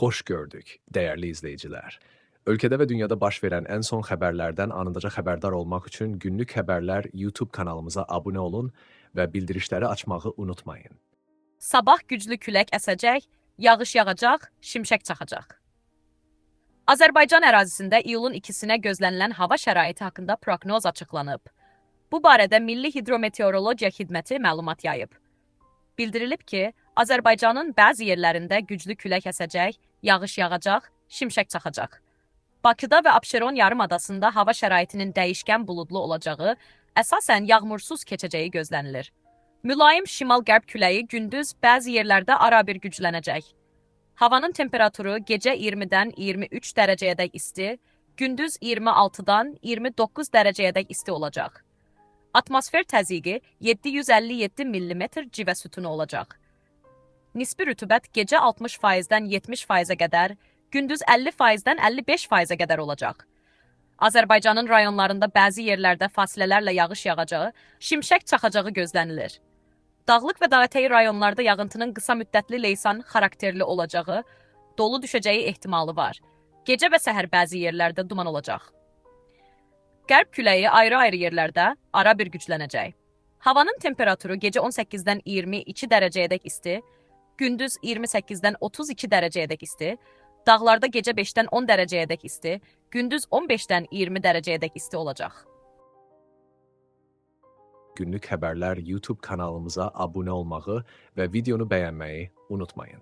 Hoş gördük, değerli izleyiciler. Ülkede ve dünyada baş verən ən son xəbərlərdən anındaca xəbərdar olmaq üçün Günlük Xəbərlər YouTube kanalımıza abunə olun və bildirişləri açmağı unutmayın. Sabah güclü külək əsəcək, yağış yağacaq, şimşək çaxacaq. Azərbaycan ərazisində iyulun 2-sinə gözlənilən hava şəraiti haqqında proqnoz açıqlanıb. Bu barədə Milli Hidrometeorologiya Xidməti məlumat yayıb. Bildirilib ki, Azərbaycanın bəzi yerlərində güclü külək əsəcək, yağış yağacaq, şimşək çaxacaq. Bakıda və Abşeron yarımadasında hava şəraitinin dəyişkən buludlu olacağı, əsasən yağmursuz keçəcəyi gözlənilir. Mülayim şimal-qərb küləyi gündüz bəzi yerlərdə arabir güclənəcək. Havanın temperaturu gecə 20-dən 23 dərəcəyədək isti, gündüz 26-dan 29 dərəcəyədək isti olacaq. Atmosfer təzyiqi 757 mm civə sütunu olacaq. Nisbi rütubət gecə 60%-dən 70%-ə qədər, gündüz 50%-dən 55%-ə qədər olacaq. Azərbaycanın rayonlarında bəzi yerlərdə fasilələrlə yağış yağacağı, şimşək çaxacağı gözlənilir. Dağlıq və dağətəyi rayonlarda yağıntının qısa müddətli leysan xarakterli olacağı, dolu düşəcəyi ehtimalı var. Gecə və səhər bəzi yerlərdə duman olacaq. Qərb küləyi ayrı-ayrı yerlərdə ara bir güclənəcək. Havanın temperaturu gecə 18-dən 22 dərəcəyədək isti, gündüz 28-dən 32 dərəcəyədək isti, dağlarda gecə 5-dən 10 dərəcəyədək isti, gündüz 15-dən 20 dərəcəyədək isti olacaq. Günlük Xəbərlər YouTube kanalımıza abunə olmağı və videonu bəyənməyi unutmayın.